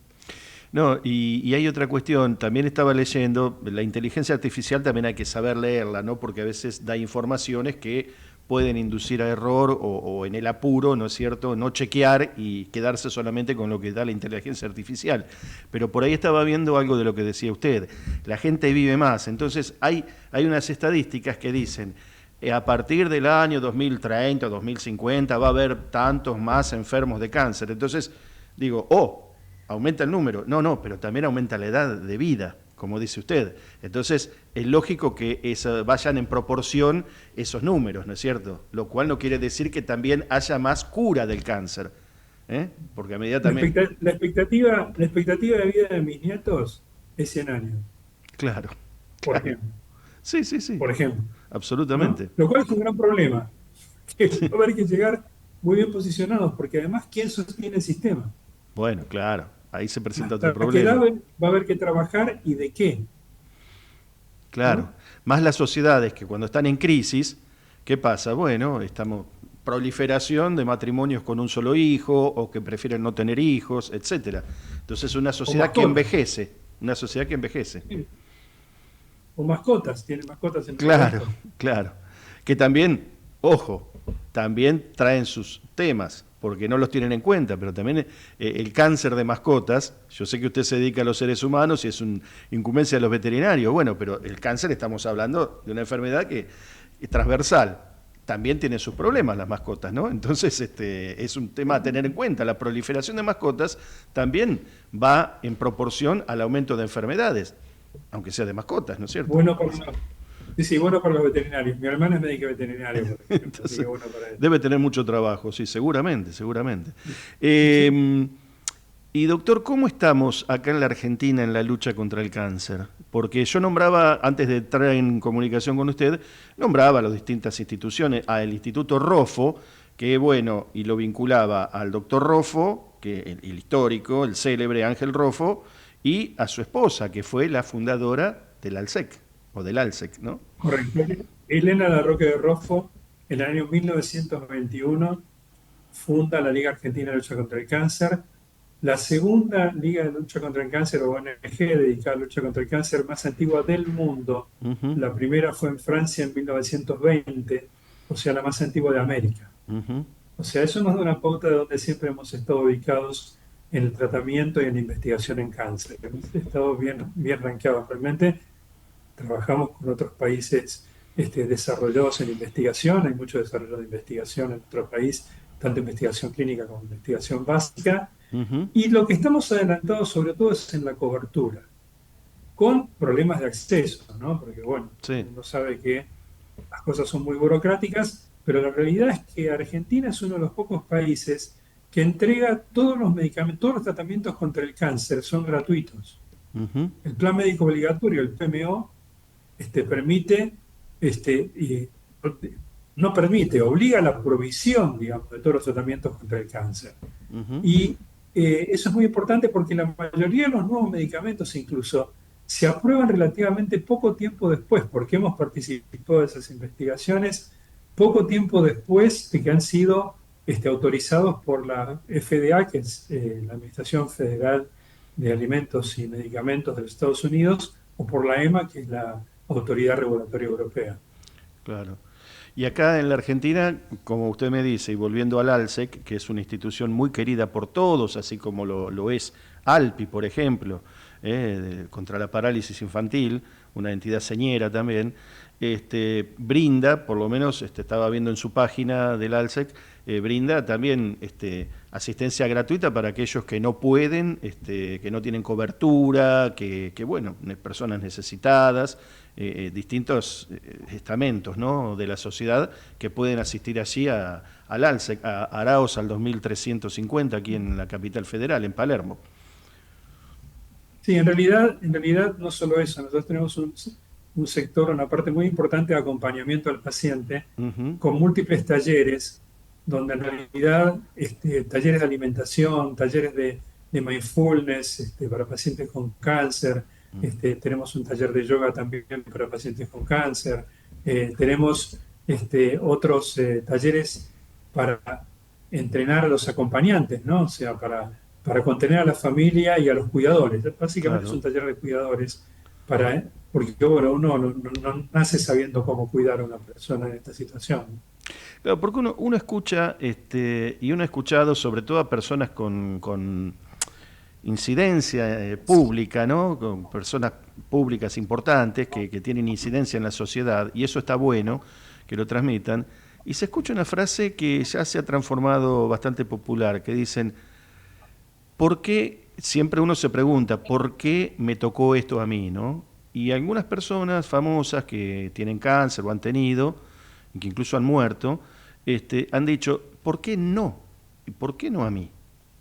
Speaker 2: No, y hay otra cuestión, también estaba leyendo, la inteligencia artificial también hay que saber leerla, ¿no? Porque a veces da informaciones que pueden inducir a error o en el apuro, ¿no es cierto?, no chequear y quedarse solamente con lo que da la inteligencia artificial. Pero por ahí estaba viendo algo de lo que decía usted, la gente vive más, entonces hay unas estadísticas que dicen, a partir del año 2030, 2050 va a haber tantos más enfermos de cáncer. Entonces digo, aumenta el número. No, pero también aumenta la edad de vida, como dice usted. Entonces, es lógico que vayan en proporción esos números, ¿no es cierto? Lo cual no quiere decir que también haya más cura del cáncer. Porque a medida también...
Speaker 8: La expectativa de vida de mis nietos es 100 años,
Speaker 2: Claro.
Speaker 8: por ejemplo.
Speaker 2: Sí.
Speaker 8: Por ejemplo.
Speaker 2: Absolutamente.
Speaker 8: ¿No? Lo cual es un gran problema. Que va a haber que llegar muy bien posicionados, porque además, ¿quién sostiene el sistema?
Speaker 2: Bueno, claro. Ahí se presenta otro
Speaker 8: ¿Hasta qué edad
Speaker 2: problema.
Speaker 8: va a haber que trabajar y de qué?
Speaker 2: Claro.
Speaker 8: ¿No?
Speaker 2: Más las sociedades que cuando están en crisis, ¿qué pasa? Bueno, estamos proliferación de matrimonios con un solo hijo o que prefieren no tener hijos, etcétera. Entonces una sociedad que envejece,
Speaker 8: Sí. O mascotas, tienen mascotas en el
Speaker 2: Claro,
Speaker 8: cuerpo.
Speaker 2: claro. Que también, ojo, también traen sus temas, porque no los tienen en cuenta, pero también el cáncer de mascotas, yo sé que usted se dedica a los seres humanos y es una incumbencia de los veterinarios, bueno, pero el cáncer estamos hablando de una enfermedad que es transversal. También tienen sus problemas las mascotas, ¿no? Entonces es un tema a tener en cuenta. La proliferación de mascotas también va en proporción al aumento de enfermedades, aunque sea de mascotas, ¿no es cierto?
Speaker 8: Bueno para los veterinarios. Mi hermana es médica veterinaria, por ejemplo, así
Speaker 2: Entonces,
Speaker 8: que bueno para él.
Speaker 2: debe tener mucho trabajo, sí, seguramente. Y doctor, ¿cómo estamos acá en la Argentina en la lucha contra el cáncer? Porque yo nombraba, antes de entrar en comunicación con usted, nombraba a las distintas instituciones, al Instituto Roffo, que bueno, y lo vinculaba al doctor Roffo, que el histórico, el célebre Ángel Roffo, y a su esposa, que fue la fundadora del ALSEC, o del ALSEC, ¿no?
Speaker 8: Correcto. Elena Larroque de Roffo, en el año 1921, funda la Liga Argentina de Lucha contra el Cáncer, la segunda Liga de Lucha contra el Cáncer, o ONG dedicada a la lucha contra el cáncer más antigua del mundo.
Speaker 2: Uh-huh.
Speaker 8: La primera fue en Francia en 1920, o sea, la más antigua de América.
Speaker 2: Uh-huh.
Speaker 8: O sea, eso nos da una pauta de donde siempre hemos estado ubicados en el tratamiento y en la investigación en cáncer. Hemos estado bien rankeados. Realmente trabajamos con otros países desarrollados en investigación. Hay mucho desarrollo de investigación en nuestro país, tanto investigación clínica como investigación básica.
Speaker 2: Uh-huh.
Speaker 8: Y lo que estamos adelantados sobre todo es en la cobertura, con problemas de acceso, ¿no? Porque bueno,
Speaker 2: Sí.
Speaker 8: uno sabe que las cosas son muy burocráticas, pero la realidad es que Argentina es uno de los pocos países que entrega todos los medicamentos, todos los tratamientos contra el cáncer son gratuitos.
Speaker 2: Uh-huh.
Speaker 8: El plan médico obligatorio, el PMO, permite, no permite, obliga a la provisión, digamos, de todos los tratamientos contra el cáncer.
Speaker 2: Uh-huh.
Speaker 8: Y eso es muy importante porque la mayoría de los nuevos medicamentos incluso se aprueban relativamente poco tiempo después, porque hemos participado de esas investigaciones poco tiempo después de que han sido autorizados por la FDA, que es la Administración Federal de Alimentos y Medicamentos de los Estados Unidos, o por la EMA, que es la Autoridad Regulatoria Europea.
Speaker 2: Claro. Y acá en la Argentina, como usted me dice, y volviendo al ALSEC, que es una institución muy querida por todos, así como lo es ALPI, por ejemplo, contra la parálisis infantil, una entidad señera también, brinda, por lo menos estaba viendo en su página del ALSEC, brinda también asistencia gratuita para aquellos que no pueden, que no tienen cobertura, que bueno, personas necesitadas, distintos estamentos, ¿no?, de la sociedad que pueden asistir allí al ALSEC, a Araos al 2350, aquí en la capital federal, en Palermo.
Speaker 8: Sí, en realidad no solo eso, nosotros tenemos un sector, una parte muy importante de acompañamiento al paciente,
Speaker 2: Uh-huh.
Speaker 8: con múltiples talleres, donde en realidad talleres de alimentación, talleres de mindfulness para pacientes con cáncer, tenemos un taller de yoga también para pacientes con cáncer, tenemos otros talleres para entrenar a los acompañantes, ¿no? O sea, para para contener a la familia y a los cuidadores. Básicamente es
Speaker 2: Claro.
Speaker 8: un taller de cuidadores porque bueno, uno no nace sabiendo cómo cuidar a una persona en esta situación.
Speaker 2: Claro, porque uno escucha, y uno ha escuchado sobre todo a personas con incidencia pública, ¿no? Con personas públicas importantes que tienen incidencia en la sociedad, y eso está bueno que lo transmitan. Y se escucha una frase que ya se ha transformado bastante popular, que dicen, ¿por qué? Siempre uno se pregunta, ¿por qué me tocó esto a mí, no? Y algunas personas famosas que tienen cáncer o han tenido, y que incluso han muerto, han dicho, ¿por qué no? ¿Y por qué no a mí?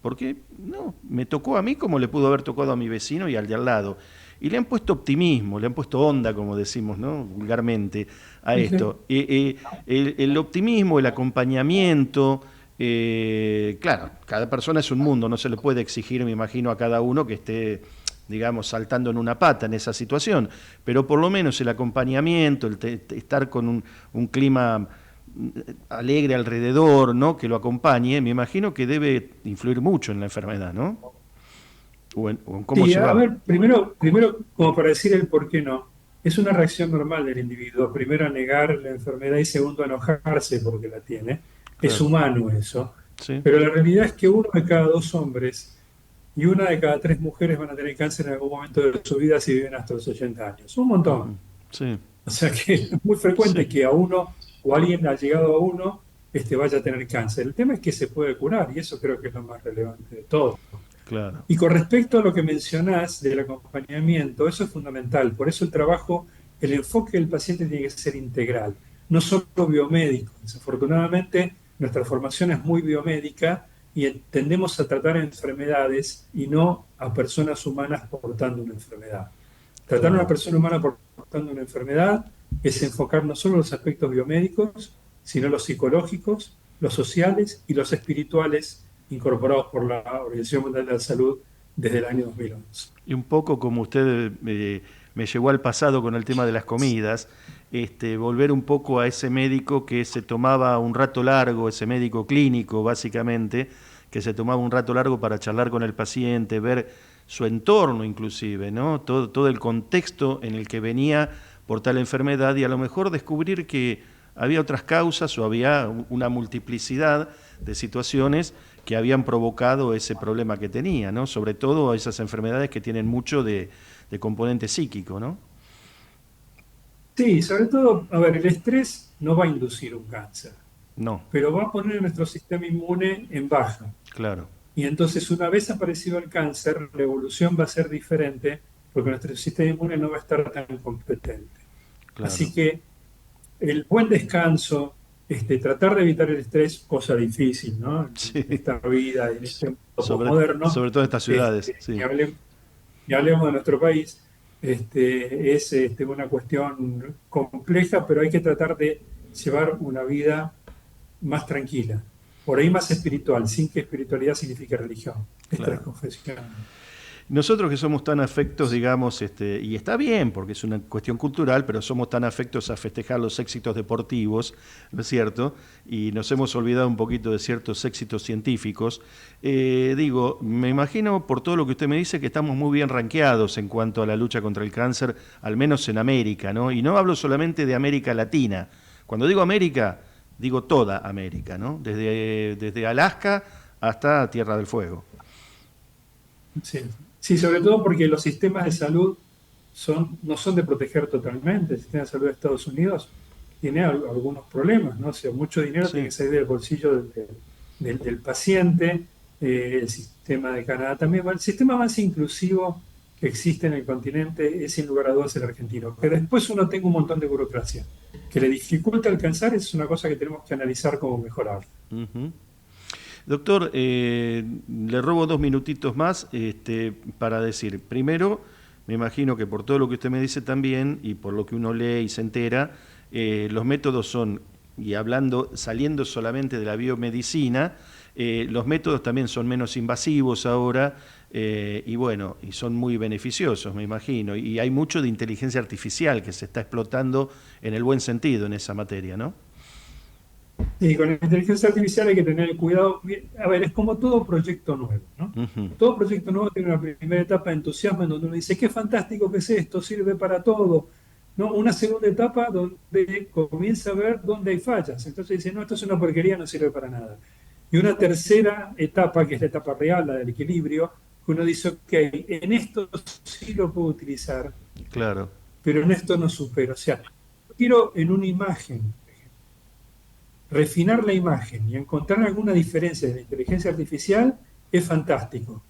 Speaker 2: ¿Por qué no? Me tocó a mí como le pudo haber tocado a mi vecino y al de al lado. Y le han puesto optimismo, le han puesto onda, como decimos, ¿no? Vulgarmente, a esto. El optimismo, el acompañamiento, claro, cada persona es un mundo, no se le puede exigir, me imagino, a cada uno que esté, digamos, saltando en una pata en esa situación, pero por lo menos el acompañamiento, estar con un clima alegre alrededor, ¿no? Que lo acompañe, me imagino que debe influir mucho en la enfermedad, ¿no? O en cómo
Speaker 8: Sí,
Speaker 2: se
Speaker 8: a
Speaker 2: va.
Speaker 8: ver, primero, como para decir el por qué no, es una reacción normal del individuo. Primero, a negar la enfermedad y segundo, a enojarse porque la tiene. Es
Speaker 2: Claro,
Speaker 8: humano eso.
Speaker 2: sí,
Speaker 8: Pero la realidad es que uno de cada dos hombres y una de cada tres mujeres van a tener cáncer en algún momento de su vida si viven hasta los 80 años. Un montón.
Speaker 2: sí,
Speaker 8: O sea que es muy frecuente
Speaker 2: sí,
Speaker 8: que a uno o alguien ha llegado a uno vaya a tener cáncer. El tema es que se puede curar y eso creo que es lo más relevante de todo.
Speaker 2: claro,
Speaker 8: Y con respecto a lo que mencionás del acompañamiento, eso es fundamental. Por eso el trabajo, el enfoque del paciente tiene que ser integral, no solo biomédico. Desafortunadamente, nuestra formación es muy biomédica y tendemos a tratar enfermedades y no a personas humanas portando una enfermedad. Tratar a una
Speaker 2: claro.
Speaker 8: persona humana portando una enfermedad es enfocar no solo los aspectos biomédicos, sino los psicológicos, los sociales y los espirituales incorporados por la Organización Mundial de la Salud desde el año 2011.
Speaker 2: Y un poco como usted me llevó al pasado con el tema de las comidas, volver un poco a ese médico que se tomaba un rato largo, ese médico clínico básicamente, que se tomaba un rato largo para charlar con el paciente, ver su entorno inclusive, ¿no? Todo el contexto en el que venía por tal enfermedad y a lo mejor descubrir que había otras causas o había una multiplicidad de situaciones que habían provocado ese problema que tenía, ¿no? Sobre todo esas enfermedades que tienen mucho de componente psíquico, ¿no?
Speaker 8: Sí, sobre todo, a ver, el estrés no va a inducir un cáncer,
Speaker 2: No,
Speaker 8: pero va a poner nuestro sistema inmune en baja.
Speaker 2: claro,
Speaker 8: Y entonces, una vez aparecido el cáncer, la evolución va a ser diferente porque nuestro sistema inmune no va a estar tan competente.
Speaker 2: claro.
Speaker 8: Así que el buen descanso, tratar de evitar el estrés, cosa difícil, ¿no?
Speaker 2: Sí,
Speaker 8: En esta vida, en este mundo
Speaker 2: sobre,
Speaker 8: posmoderno,
Speaker 2: sobre todo en estas ciudades,
Speaker 8: ni
Speaker 2: sí,
Speaker 8: ni hablemos de nuestro país, es una cuestión compleja, pero hay que tratar de llevar una vida más tranquila, por ahí más espiritual, sin que espiritualidad signifique religión. Esta es
Speaker 2: claro.
Speaker 8: confesión.
Speaker 2: Nosotros que somos tan afectos, digamos, y está bien porque es una cuestión cultural, pero somos tan afectos a festejar los éxitos deportivos, ¿no es cierto? Y nos hemos olvidado un poquito de ciertos éxitos científicos. Digo, me imagino por todo lo que usted me dice que estamos muy bien rankeados en cuanto a la lucha contra el cáncer, al menos en América, ¿no? Y no hablo solamente de América Latina. Cuando digo América, digo toda América, ¿no? Desde Alaska hasta Tierra del Fuego.
Speaker 8: Sí. Sí, sobre todo porque los sistemas de salud no son de proteger totalmente. El sistema de salud de Estados Unidos tiene algunos problemas, ¿no? O sea, mucho dinero tiene
Speaker 2: Sí.
Speaker 8: que salir del bolsillo del paciente, el sistema de Canadá también. Bueno, el sistema más inclusivo que existe en el continente es sin lugar a dudas el argentino. Que después uno tenga un montón de burocracia que le dificulta alcanzar, es una cosa que tenemos que analizar cómo mejorar.
Speaker 2: Ujú. Doctor, le robo 2 minutitos más para decir, primero, me imagino que por todo lo que usted me dice también, y por lo que uno lee y se entera, los métodos son, y saliendo solamente de la biomedicina, los métodos también son menos invasivos ahora, y bueno, y son muy beneficiosos, me imagino, y hay mucho de inteligencia artificial que se está explotando en el buen sentido en esa materia, ¿no?
Speaker 8: Y con la inteligencia artificial hay que tener cuidado. A ver, es como todo proyecto nuevo, ¿no?
Speaker 2: Ujú.
Speaker 8: Todo proyecto nuevo tiene una primera etapa de entusiasmo en donde uno dice, qué fantástico que es esto, sirve para todo. ¿No? Una segunda etapa donde comienza a ver dónde hay fallas. Entonces dice, no, esto es una porquería, no sirve para nada. Y una tercera etapa, que es la etapa real, la del equilibrio, que uno dice, ok, en esto sí lo puedo utilizar,
Speaker 2: Claro.
Speaker 8: pero en esto no supero. O sea, quiero en una imagen refinar la imagen y encontrar alguna diferencia de la inteligencia artificial es fantástico.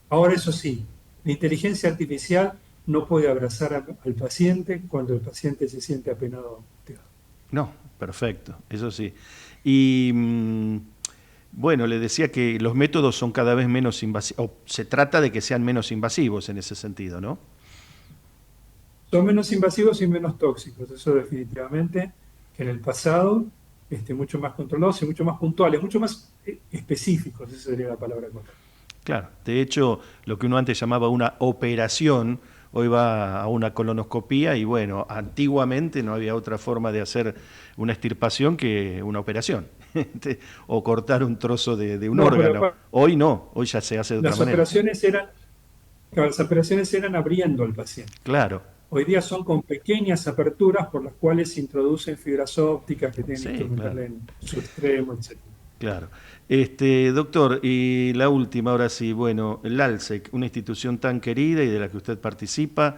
Speaker 8: Ahora, eso sí, la inteligencia artificial no puede abrazar al paciente cuando el paciente se siente apenado.
Speaker 2: No, perfecto, eso sí. Y bueno, le decía que los métodos son cada vez menos invasivos, o se trata de que sean menos invasivos en ese sentido, ¿no?
Speaker 8: Son menos invasivos y menos tóxicos, eso definitivamente, que en el pasado, mucho más controlados y mucho más puntuales, mucho más específicos, esa sería la palabra correcta.
Speaker 2: Claro, de hecho, lo que uno antes llamaba una operación, hoy va a una colonoscopía y bueno, antiguamente no había otra forma de hacer una extirpación que una operación, o cortar un trozo de un
Speaker 8: No, pero
Speaker 2: órgano. Hoy no, hoy ya se hace de otra
Speaker 8: las
Speaker 2: manera.
Speaker 8: las operaciones eran abriendo al paciente.
Speaker 2: Claro,
Speaker 8: Hoy día son con pequeñas aperturas por las cuales se introducen fibras ópticas que tienen
Speaker 2: sí,
Speaker 8: instrumental
Speaker 2: claro.
Speaker 8: en su extremo, etc.
Speaker 2: Claro. Doctor, y la última, ahora sí, bueno, el ALSEC, una institución tan querida y de la que usted participa,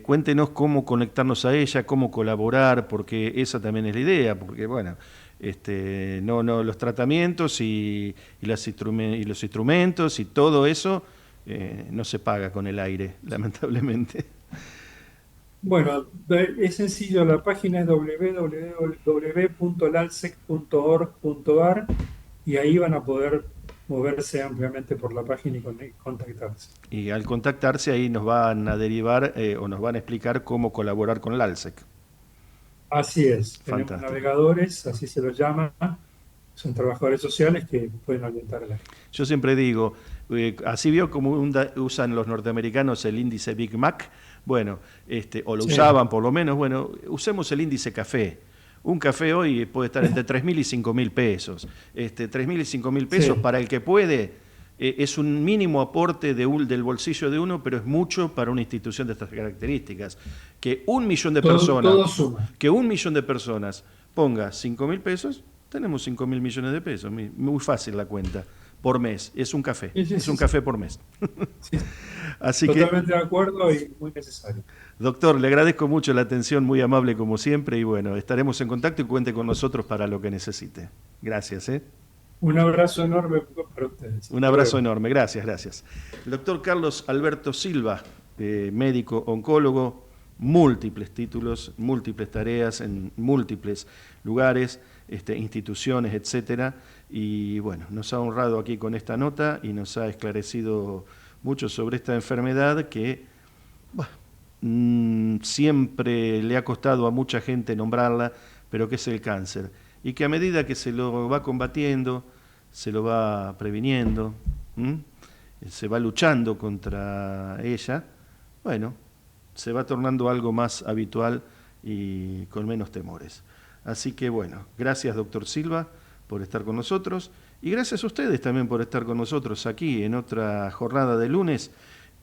Speaker 2: cuéntenos cómo conectarnos a ella, cómo colaborar, porque esa también es la idea, porque bueno, no los tratamientos y los instrumentos y todo eso no se paga con el aire, lamentablemente.
Speaker 8: Bueno, es sencillo, la página es www.lalsec.org.ar y ahí van a poder moverse ampliamente por la página y contactarse.
Speaker 2: Y al contactarse ahí nos van a derivar o nos van a explicar cómo colaborar con el ALSEC.
Speaker 8: Así es, tenemos
Speaker 2: Fantástico.
Speaker 8: navegadores, así se los llama, son trabajadores sociales que pueden orientar a la gente.
Speaker 2: Yo siempre digo, así vio como usan los norteamericanos el índice Big Mac, bueno, o lo
Speaker 8: Sí.
Speaker 2: usaban por lo menos, bueno, usemos el índice café. Un café hoy puede estar entre 3.000 y 5.000 pesos. 3.000 y 5.000 pesos
Speaker 8: Sí.
Speaker 2: para el que puede es un mínimo aporte del bolsillo de uno, pero es mucho para una institución de estas características. Que 1.000.000 de personas,
Speaker 8: Todo suma.
Speaker 2: que 1.000.000 de personas ponga 5.000 pesos, tenemos 5.000 millones de pesos. Muy fácil la cuenta. Por mes. Es un café.
Speaker 8: Sí, sí,
Speaker 2: Es
Speaker 8: sí,
Speaker 2: un
Speaker 8: sí.
Speaker 2: café por mes.
Speaker 8: Sí,
Speaker 2: Así que,
Speaker 8: totalmente de acuerdo y muy necesario.
Speaker 2: doctor, le agradezco mucho la atención, muy amable como siempre, y bueno, estaremos en contacto y cuente con nosotros para lo que necesite. Gracias, ¿eh?
Speaker 8: Un abrazo enorme para ustedes.
Speaker 2: Un abrazo enorme, gracias. El doctor Carlos Alberto Silva, médico oncólogo, múltiples títulos, múltiples tareas en múltiples lugares, instituciones, etcétera, y bueno, nos ha honrado aquí con esta nota y nos ha esclarecido mucho sobre esta enfermedad que siempre le ha costado a mucha gente nombrarla, pero que es el cáncer, y que a medida que se lo va combatiendo, se lo va previniendo, se va luchando contra ella, bueno, se va tornando algo más habitual y con menos temores. Así que bueno, gracias doctor Silva por estar con nosotros y gracias a ustedes también por estar con nosotros aquí en otra jornada de lunes,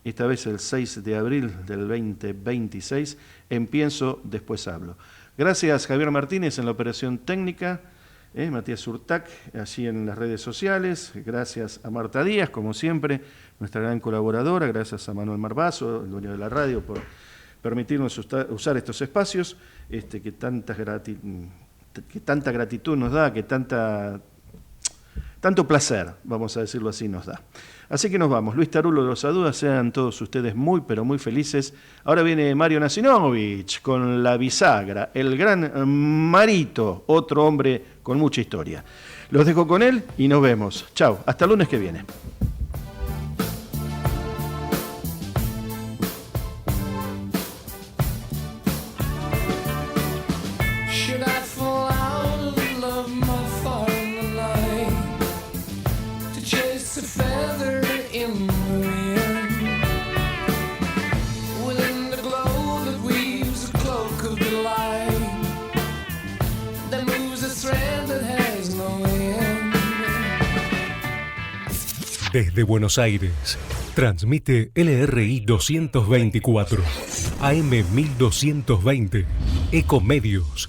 Speaker 2: esta vez el 6 de abril del 2026, en Pienso, Después Hablo. Gracias Javier Martínez en la operación técnica, Matías Urtac allí en las redes sociales, gracias a Marta Díaz, como siempre, nuestra gran colaboradora, gracias a Manuel Marbazo, el dueño de la radio, por permitirnos usar estos espacios que tanta gratitud nos da, que tanto placer, vamos a decirlo así, nos da. Así que nos vamos. Luis Tarulo los saluda, sean todos ustedes muy, pero muy felices. Ahora viene Mario Nasinovich con La Bisagra, el gran Marito, otro hombre con mucha historia. Los dejo con él y nos vemos. Chao, hasta el lunes que viene.
Speaker 3: Should I fall out of love more far in the night to chase a feather in the wind? Within the glow that weaves a cloak of delight that moves a thread
Speaker 9: Desde Buenos Aires, transmite LRI 224, AM 1220, Ecomedios,